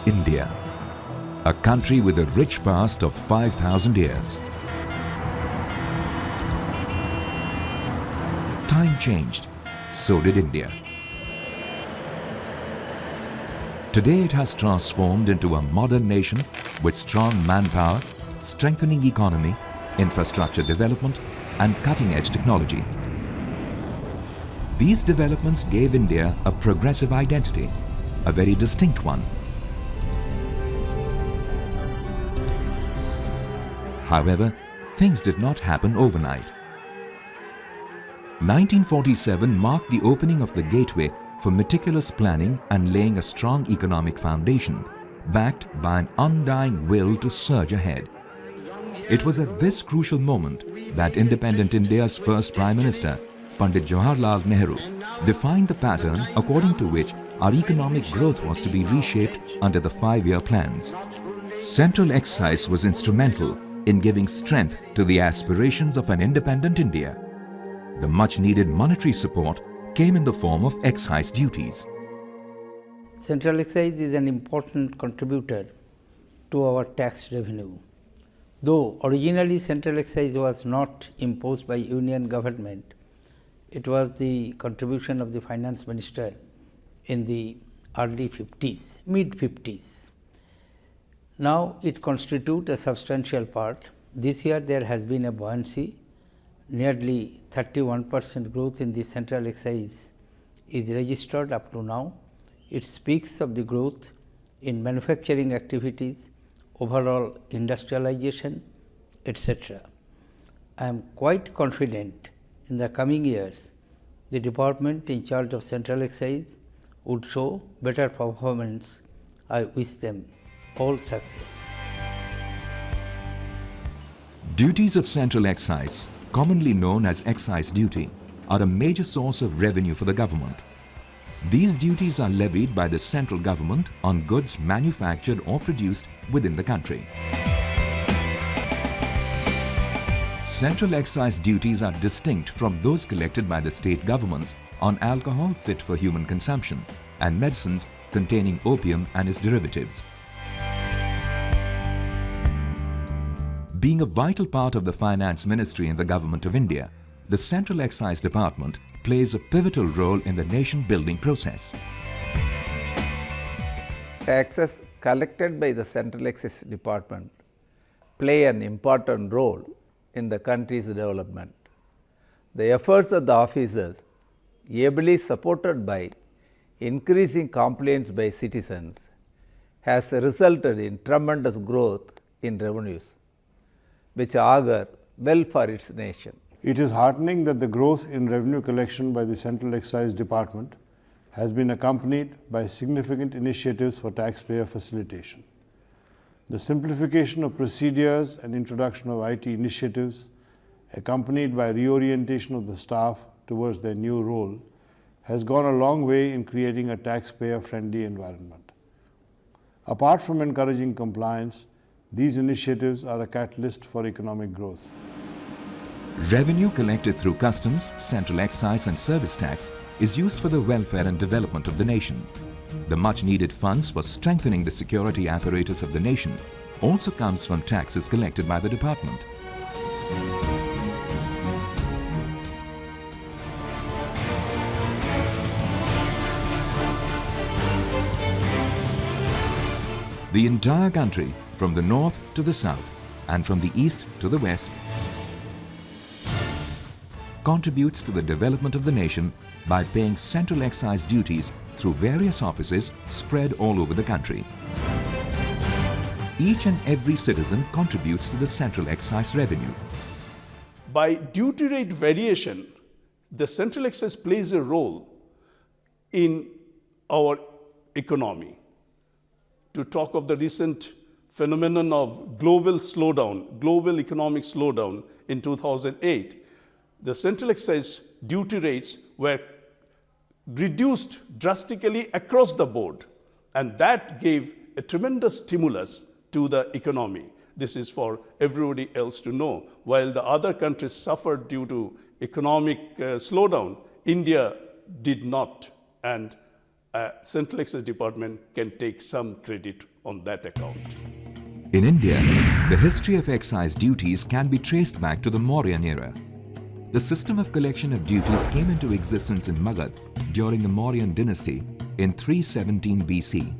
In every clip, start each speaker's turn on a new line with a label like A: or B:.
A: India, a country with a rich past of 5,000 years. Time changed, so did India. Today it has transformed into a modern nation with strong manpower, strengthening economy, infrastructure development and cutting-edge technology. These developments gave India a progressive identity, a very distinct one. However, things did not happen overnight. 1947 marked the opening of the gateway for meticulous planning and laying a strong economic foundation, backed by an undying will to surge ahead. It was at this crucial moment that independent India's first Prime Minister, Pandit Jawaharlal Nehru, defined the pattern according to which our economic growth was to be reshaped under the 5-year plans. Central excise was instrumental in giving strength to the aspirations of an independent India. The much-needed monetary support came in the form of excise duties.
B: Central excise is an important contributor to our tax revenue. Though originally central excise was not imposed by Union government, it was the contribution of the finance minister in the early 50s, mid-50s. Now it constitutes a substantial part. This year there has been a buoyancy. Nearly 31% growth in the central excise is registered up to now. It speaks of the growth in manufacturing activities, overall industrialization, etc. I am quite confident in the coming years, the department in charge of central excise would show better performance. I wish them all success.
A: Duties of central excise, commonly known as excise duty, are a major source of revenue for the government. These duties are levied by the central government on goods manufactured or produced within the country. Central excise duties are distinct from those collected by the state governments on alcohol fit for human consumption and medicines containing opium and its derivatives. Being a vital part of the Finance Ministry in the Government of India, the Central Excise Department plays a pivotal role in the nation-building process.
C: Taxes collected by the Central Excise Department play an important role in the country's development. The efforts of the officers, ably supported by increasing complaints by citizens, has resulted in tremendous growth in revenues, which augur well for its nation.
D: It is heartening that the growth in revenue collection by the Central Excise Department has been accompanied by significant initiatives for taxpayer facilitation. The simplification of procedures and introduction of IT initiatives, accompanied by reorientation of the staff towards their new role, has gone a long way in creating a taxpayer-friendly environment. Apart from encouraging compliance, these initiatives are a catalyst for economic growth.
A: Revenue collected through customs, central excise and service tax is used for the welfare and development of the nation. The much-needed funds for strengthening the security apparatus of the nation also comes from taxes collected by the department. The entire country, from the north to the south and from the east to the west, contributes to the development of the nation by paying central excise duties through various offices spread all over the country. Each and every citizen contributes to the central excise revenue.
E: By duty rate variation, the central excise plays a role in our economy. To talk of the recent phenomenon of global economic slowdown in 2008, the central excise duty rates were reduced drastically across the board, and that gave a tremendous stimulus to the economy. This is for everybody else to know. While the other countries suffered due to economic slowdown, India did not, and Central Excise Department can take some credit on that account.
A: In India, the history of excise duties can be traced back to the Mauryan era. The system of collection of duties came into existence in Magad during the Mauryan dynasty in 317 BC.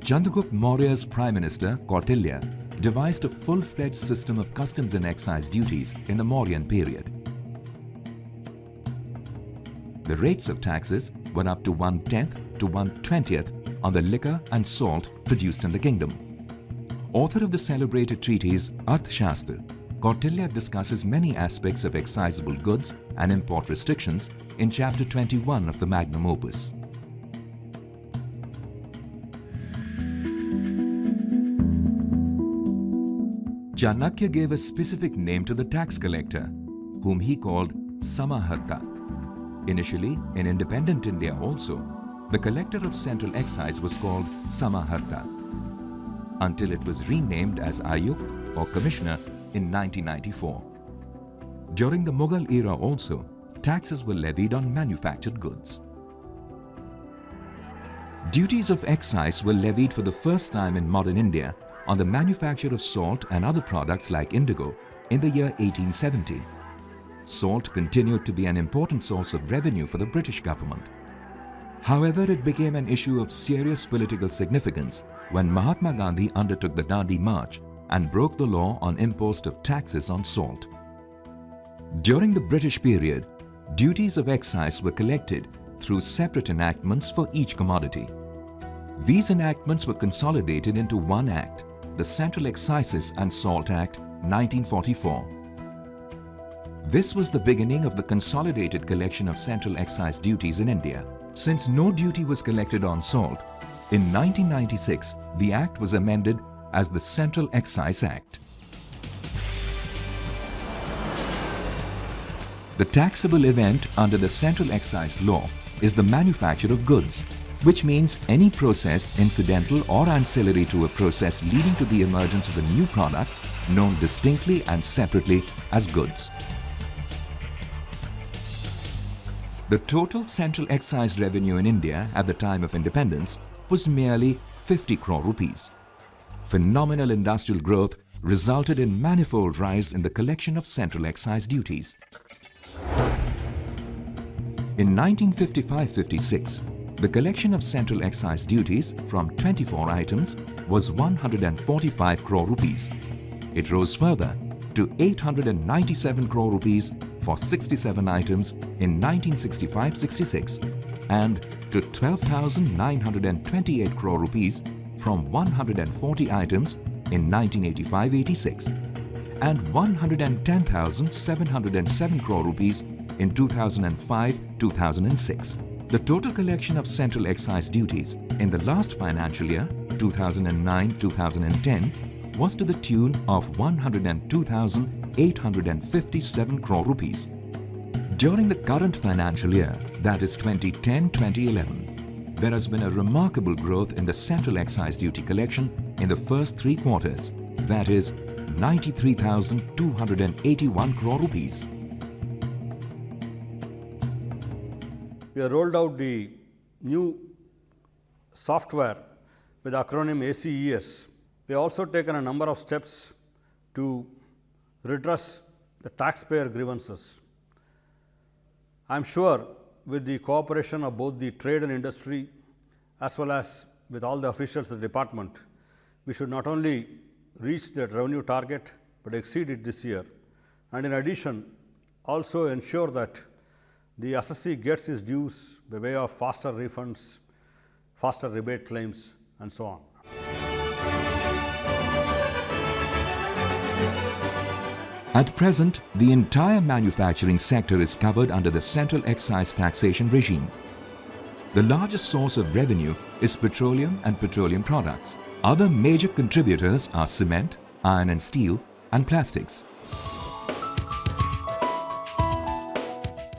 A: Chandragupta Maurya's Prime Minister, Kautilya, devised a full-fledged system of customs and excise duties in the Mauryan period. The rates of taxes were up to 1/10 to 1/20th on the liquor and salt produced in the kingdom. Author of the celebrated treatise Arthashastra, Kautilya discusses many aspects of excisable goods and import restrictions in chapter 21 of the Magnum Opus. Chanakya gave a specific name to the tax collector, whom he called Samaharta. Initially, in independent India also, the collector of central excise was called Samaharta, until it was renamed as Ayukt or Commissioner in 1994. During the Mughal era also, taxes were levied on manufactured goods. Duties of excise were levied for the first time in modern India on the manufacture of salt and other products like indigo in the year 1870. Salt continued to be an important source of revenue for the British government. However, it became an issue of serious political significance when Mahatma Gandhi undertook the Dandi March and broke the law on impost of taxes on salt. During the British period, duties of excise were collected through separate enactments for each commodity. These enactments were consolidated into one act, the Central Excises and Salt Act 1944. This was the beginning of the consolidated collection of central excise duties in India. Since no duty was collected on salt, in 1996 the Act was amended as the Central Excise Act. The taxable event under the Central Excise Law is the manufacture of goods, which means any process incidental or ancillary to a process leading to the emergence of a new product known distinctly and separately as goods. The total central excise revenue in India at the time of independence was merely 50 crore rupees. Phenomenal industrial growth resulted in manifold rise in the collection of central excise duties. In 1955-56, the collection of central excise duties from 24 items was 145 crore rupees. It rose further to 897 crore rupees for 67 items in 1965-66 and to 12,928 crore rupees from 140 items in 1985-86 and 110,707 crore rupees in 2005-2006. The total collection of central excise duties in the last financial year, 2009-2010, was to the tune of 102,857 crore rupees. During the current financial year, that is 2010-2011, there has been a remarkable growth in the central excise duty collection in the first 3 quarters, that is 93,281 crore rupees.
F: We have rolled out the new software with the acronym ACES. We have also taken a number of steps to redress the taxpayer grievances. I am sure with the cooperation of both the trade and industry as well as with all the officials of the department, we should not only reach the revenue target, but exceed it this year, and in addition also ensure that the assessee gets his dues by way of faster refunds, faster rebate claims and so on.
A: At present, the entire manufacturing sector is covered under the Central Excise Taxation regime. The largest source of revenue is petroleum and petroleum products. Other major contributors are cement, iron and steel, and plastics.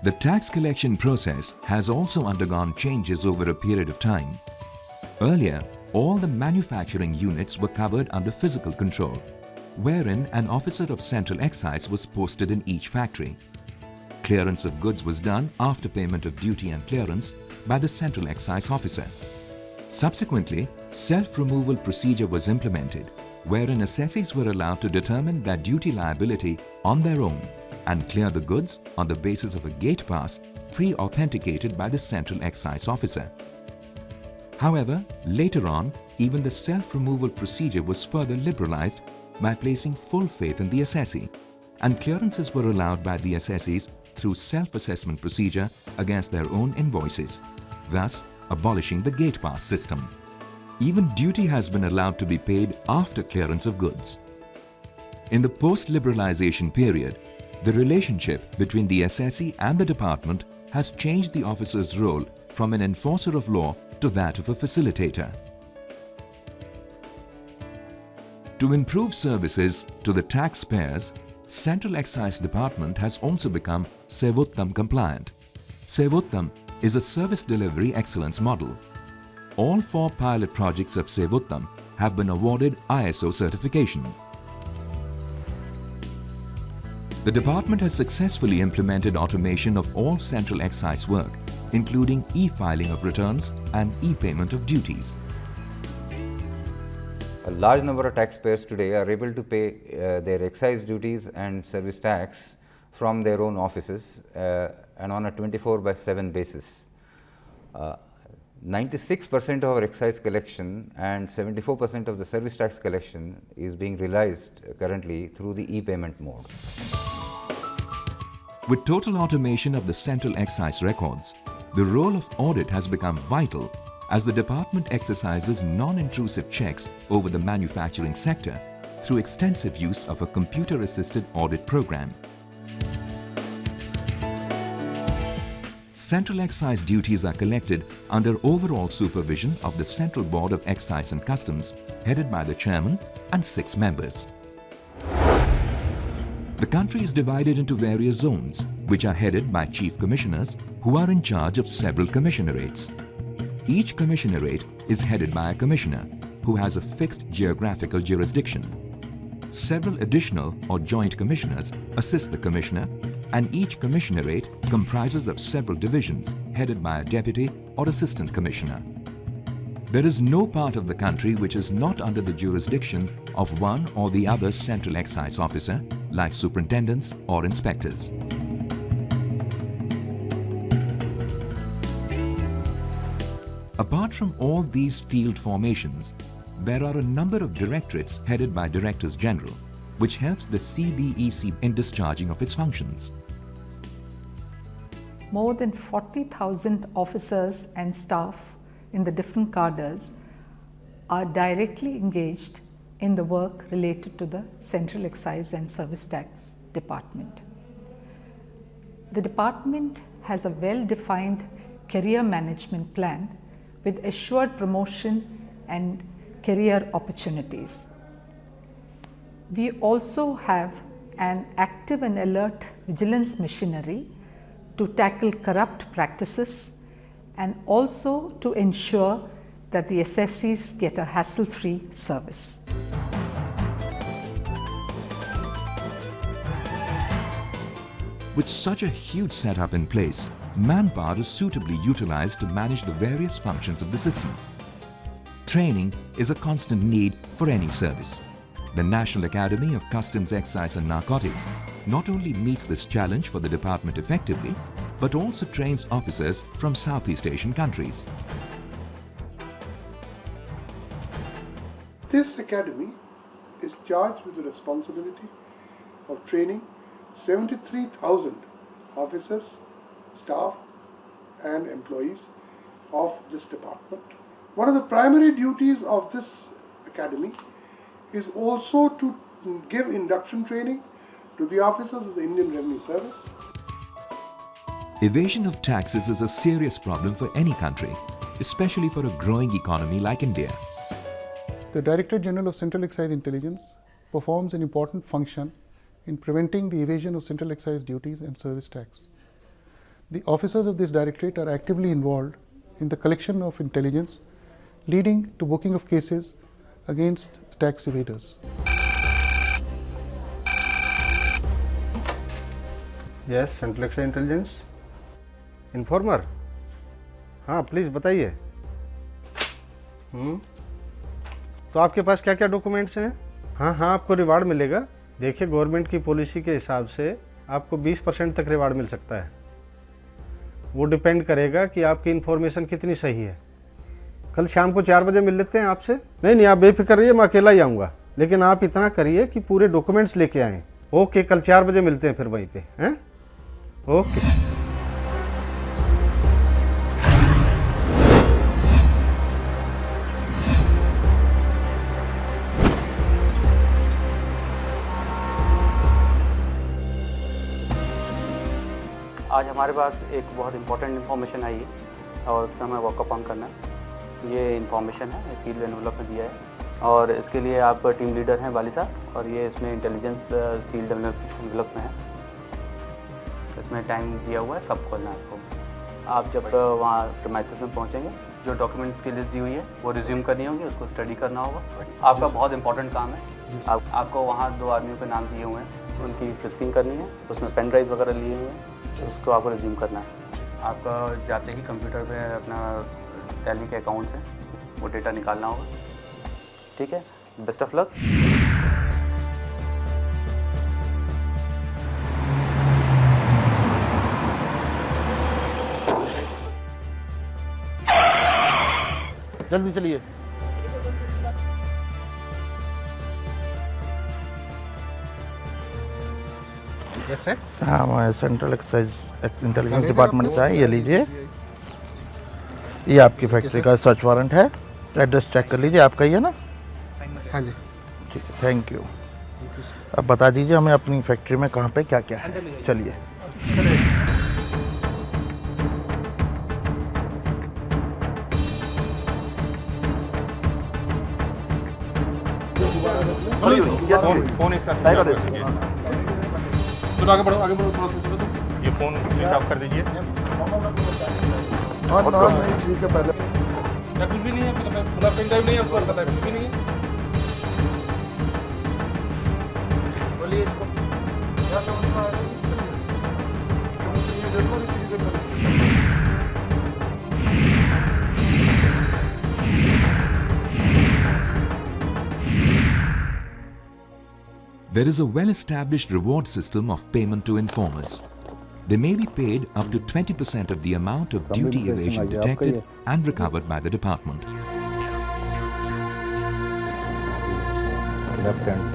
A: The tax collection process has also undergone changes over a period of time. Earlier, all the manufacturing units were covered under physical control, wherein an officer of Central Excise was posted in each factory. Clearance of goods was done after payment of duty and clearance by the Central Excise Officer. Subsequently, self-removal procedure was implemented, wherein assessees were allowed to determine their duty liability on their own and clear the goods on the basis of a gate pass pre-authenticated by the Central Excise Officer. However, later on, even the self-removal procedure was further liberalized by placing full faith in the assessee, and clearances were allowed by the assessees through self-assessment procedure against their own invoices, thus abolishing the gate pass system. Even duty has been allowed to be paid after clearance of goods. In the post-liberalization period, the relationship between the assessee and the department has changed the officer's role from an enforcer of law to that of a facilitator. To improve services to the taxpayers, Central Excise Department has also become Sevottam compliant. Sevottam is a service delivery excellence model. All 4 pilot projects of Sevottam have been awarded ISO certification. The department has successfully implemented automation of all central excise work, including e-filing of returns and e-payment of duties.
G: A large number of taxpayers today are able to pay their excise duties and service tax from their own offices and on a 24/7 basis. 96% of our excise collection and 74% of the service tax collection is being realized currently through the e-payment mode.
A: With total automation of the central excise records, the role of audit has become vital as the department exercises non-intrusive checks over the manufacturing sector through extensive use of a computer-assisted audit program. Central excise duties are collected under overall supervision of the Central Board of Excise and Customs, headed by the chairman and 6 members. The country is divided into various zones, which are headed by chief commissioners who are in charge of several commissionerates. Each commissionerate is headed by a commissioner who has a fixed geographical jurisdiction. Several additional or joint commissioners assist the commissioner, and each commissionerate comprises of several divisions headed by a deputy or assistant commissioner. There is no part of the country which is not under the jurisdiction of one or the other central excise officer, like superintendents or inspectors. Apart from all these field formations, there are a number of directorates headed by Directors General, which helps the CBEC in discharging of its functions.
H: More than 40,000 officers and staff in the different cadres are directly engaged in the work related to the Central Excise and Service Tax Department. The department has a well-defined career management plan with assured promotion and career opportunities. We also have an active and alert vigilance machinery to tackle corrupt practices and also to ensure that the assessees get a hassle-free service.
A: With such a huge setup in place, manpower is suitably utilized to manage the various functions of the system. Training is a constant need for any service. The National Academy of Customs, Excise and Narcotics not only meets this challenge for the department effectively, but also trains officers from Southeast Asian countries.
I: This academy is charged with the responsibility of training 73,000 officers, staff and employees of this department. One of the primary duties of this academy is also to give induction training to the officers of the Indian Revenue Service.
A: Evasion of taxes is a serious problem for any country, especially for a growing economy like India.
J: The Director General of Central Excise Intelligence performs an important function in preventing the evasion of central excise duties and service tax. The officers of this directorate are actively involved in the collection of intelligence, leading to booking of cases against tax evaders.
K: Yes, Central Excise Intelligence. Informer. हाँ please बताइए। तो आपके पास क्या क्या documents हैं? हाँ हाँ, आपको रिवार्ड मिलेगा। देखिए, गवर्नमेंट की पॉलिसी के हिसाब से आपको 20% तक रिवार्ड मिल सकता है। वो डिपेंड करेगा कि आपकी इन्फॉर्मेशन कितनी सही है। कल शाम को 4 बजे मिल लेते हैं आपसे। नहीं नहीं, आप बेफिक्र रहिए, मैं अकेला ही आऊँगा, लेकिन आप इतना करिए कि पूरे डॉक्यूमेंट्स लेके आएँ। ओके, कल 4 बजे मिलते हैं फिर वहीं पे, हैं? ओके।
L: आज हमारे पास एक बहुत इंपॉर्टेंट इन्फॉर्मेशन आई है और उस पर हमें वर्कअप ऑन करना है। ये इन्फॉर्मेशन है, सील्ड एनवलप में दिया है और इसके लिए आप टीम लीडर हैं वाली साहब, और ये इसमें इंटेलिजेंस सील्ड एनवलप में है। इसमें टाइम दिया हुआ है कब खोलना है आपको। आप जब वहाँ प्रीमाइसेस में पहुँचेंगे, जो डॉक्यूमेंट्स की लिस्ट दी हुई है वो रिज्यूम करनी होगी, उसको स्टडी करना होगा। आपका बहुत इंपॉर्टेंट काम है। आपको वहाँ 2 आदमियों के नाम दिए हुए हैं, उनकी फ्रिस्किंग करनी है, उसमें पेन ड्राइव वगैरह लिए हुए हैं, तो उसको आपको रिज्यूम करना है। आपका जाते ही कंप्यूटर पे अपना टैली के अकाउंट्स हैं, वो डेटा निकालना होगा। ठीक है, बेस्ट ऑफ लक।
K: जल्दी चलिए। Yes sir.
M: हाँ, मैं सेंट्रल एक्साइज इंटेलिजेंस डिपार्टमेंट से आए। ये लीजिए, ये आपकी फैक्ट्री का सर्च वारंट है। एड्रेस चेक कर लीजिए, आपका ही है ना?
K: हाँ जी।
M: ठीक है, थैंक यू। अब बता दीजिए हमें अपनी फैक्ट्री में कहाँ पे क्या क्या है। चलिए।
K: फोन इसका आगे बढ़ो, आगे बढ़ो। ये फोन स्विच ऑफ कर दीजिए।
I: ठीक है, पहले
K: या कुछ भी नहीं है, मतलब पेन ड्राइव नहीं है, उसको पता है कुछ भी नहीं है। बोलिए इसको।
A: There is a well-established reward system of payment to informers. They may be paid up to 20% of the amount of duty evasion detected and recovered by the department.
M: Left hand.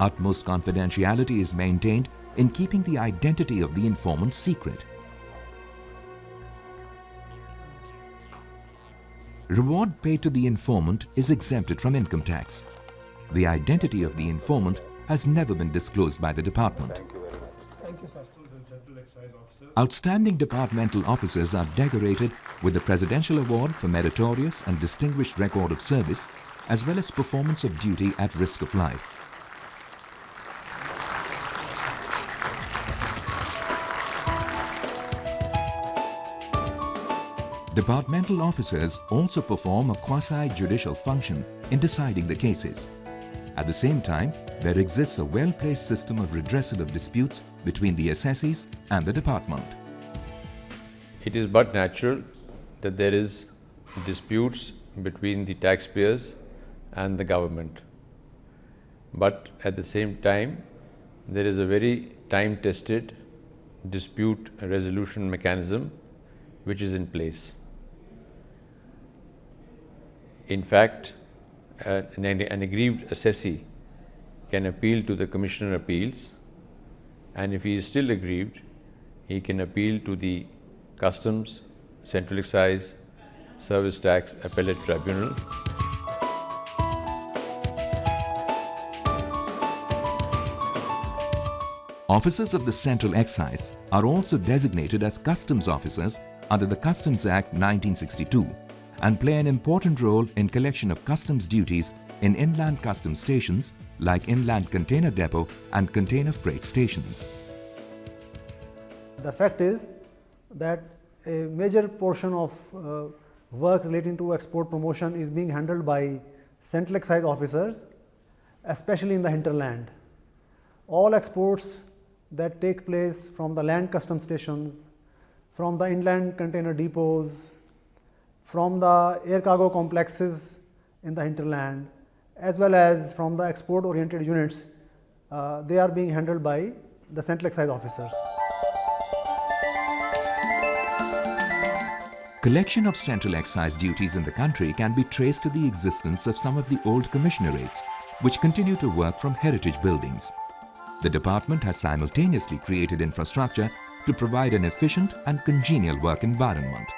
A: Utmost confidentiality is maintained in keeping the identity of the informant secret. Reward paid to the informant is exempted from income tax. The identity of the informant has never been disclosed by the department.
I: Thank you, sir.
A: Outstanding departmental officers are decorated with the Presidential Award for Meritorious and Distinguished Record of Service, as well as performance of duty at risk of life. Departmental officers also perform a quasi-judicial function in deciding the cases. At the same time, there exists a well-placed system of redressal of disputes between the assessees and the department.
N: It is but natural that there is disputes between the taxpayers and the government. But at the same time, there is a very time-tested dispute resolution mechanism which is in place. In fact, an aggrieved assessee can appeal to the Commissioner of Appeals, and if he is still aggrieved, he can appeal to the Customs, Central Excise, Service Tax Appellate Tribunal.
A: Officers of the Central Excise are also designated as customs officers under the Customs Act 1962 and play an important role in collection of customs duties in inland customs stations like Inland Container Depot and Container Freight Stations.
O: The fact is that a major portion of work relating to export promotion is being handled by Central Excise officers, especially in the hinterland. All exports that take place from the land custom stations, from the inland container depots, from the air cargo complexes in the hinterland, as well as from the export oriented units, they are being handled by the central excise officers.
A: Collection of central excise duties in the country can be traced to the existence of some of the old commissionerates, which continue to work from heritage buildings. The department has simultaneously created infrastructure to provide an efficient and congenial work environment.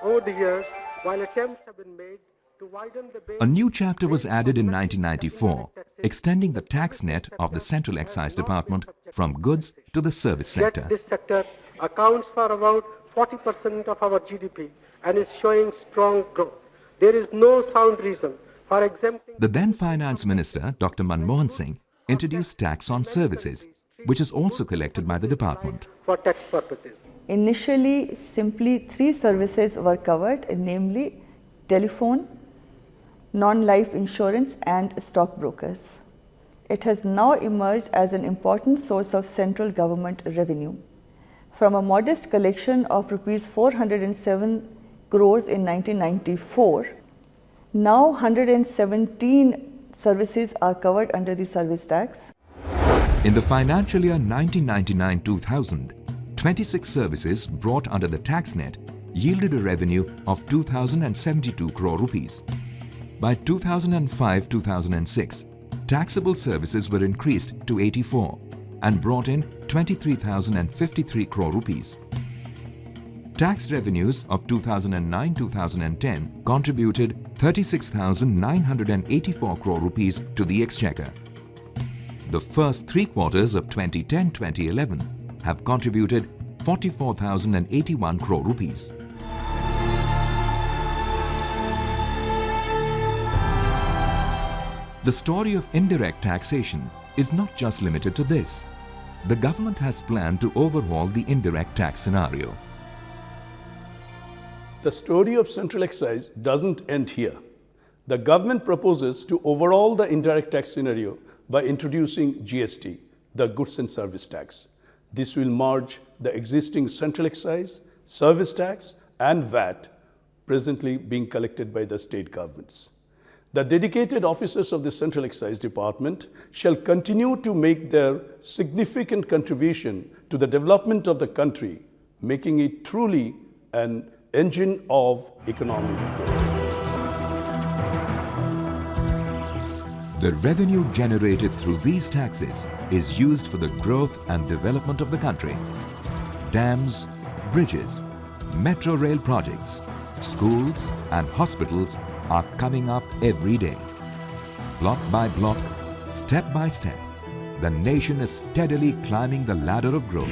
P: Over the years, while attempts have been made to widen the base,
A: A new chapter was added in 1994, extending the tax net of the Central Excise Department from goods to the service sector.
P: yet this sector accounts for about 40% of our GDP and is showing strong growth. There is no sound reason for exempting.
A: The then Finance Minister, Dr. Manmohan Singh, introduced tax on services, which is also collected by the department.
P: For tax purposes.
Q: Initially, simply 3 services were covered, namely telephone, non-life insurance and stockbrokers. It has now emerged as an important source of central government revenue. From a modest collection of rupees 407 crores in 1994, now 117 services are covered under the service tax.
A: In the financial year 1999-2000, 26 services brought under the tax net yielded a revenue of 2,072 crore rupees. By 2005-2006, taxable services were increased to 84 and brought in 23,053 crore rupees. Tax revenues of 2009-2010 contributed 36,984 crore rupees to the exchequer. The first 3 quarters of 2010-2011 have contributed 44,081 crore rupees. The story of indirect taxation is not just limited to this. The government has planned to overhaul the indirect tax scenario.
E: The story of central excise doesn't end here. The government proposes to overhaul the indirect tax scenario by introducing GST, the goods and service tax. This will merge the existing central excise, service tax and VAT presently being collected by the state governments. The dedicated officers of the Central Excise Department shall continue to make their significant contribution to the development of the country, making it truly an engine of economic growth.
A: The revenue generated through these taxes is used for the growth and development of the country. Dams, bridges, metro rail projects, schools and hospitals are coming up every day. Block by block, step by step, the nation is steadily climbing the ladder of growth.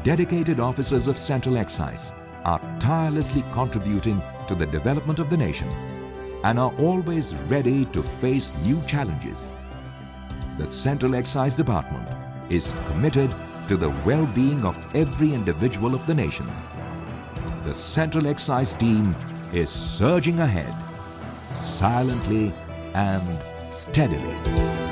A: Dedicated officers of Central Excise are tirelessly contributing to the development of the nation and are always ready to face new challenges. The Central Excise Department is committed to the well-being of every individual of the nation. The Central Excise team is surging ahead, silently and steadily.